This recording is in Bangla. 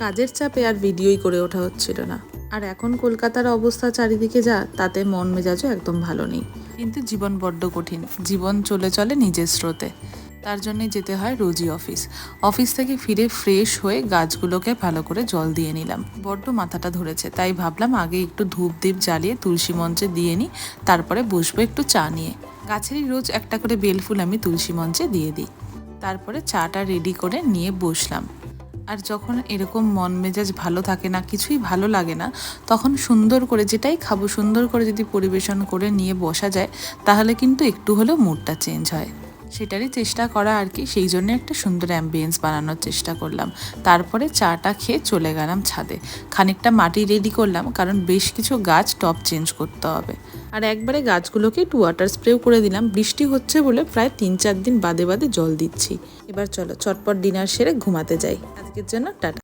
কাজের চাপে আর ভিডিওই করে ওঠা হচ্ছিল না। আর এখন কলকাতার অবস্থা চারিদিকে যা, তাতে মন মেজাজও একদম ভালো নেই। কিন্তু জীবন বড্ড কঠিন, জীবন চলে নিজের স্রোতে। তার জন্যে যেতে হয় রোজই অফিস থেকে ফিরে ফ্রেশ হয়ে গাছগুলোকে ভালো করে জল দিয়ে নিলাম। বড্ড মাথাটা ধরেছে, তাই ভাবলাম আগে একটু ধূপ দ্বীপ জ্বালিয়ে তুলসী মঞ্চে দিয়ে নিই, তারপরে বসবো একটু চা নিয়ে। গাছেরই রোজ একটা করে বেলফুল আমি তুলসী মঞ্চে দিয়ে দিই। তারপরে চাটা রেডি করে নিয়ে বসলাম। আর যখন এরকম মন মেজাজ ভালো থাকে না, কিছুই ভালো লাগে না, তখন সুন্দর করে যেটাই খাবো সুন্দর করে যদি পরিবেশন করে নিয়ে বসা যায়, তাহলে কিন্তু একটু হলেও মুডটা চেঞ্জ হয়। সেটারই চেষ্টা করা আর কি। সেই জন্য একটা সুন্দর অ্যাম্বিয়েন্স বানানোর চেষ্টা করলাম। তারপরে চাটা খেয়ে চলে গেলাম ছাদে। খানিকটা মাটি রেডি করলাম, কারণ বেশ কিছু গাছ টব চেঞ্জ করতে হবে। আর একবারে গাছগুলোকে একটু ওয়াটার স্প্রেও করে দিলাম। বৃষ্টি হচ্ছে বলে প্রায় 3-4 দিন বাদে বাদে জল দিচ্ছি। এবার চলো চটপট ডিনার সেরে ঘুমাতে যাই। আজকের জন্য টাটা।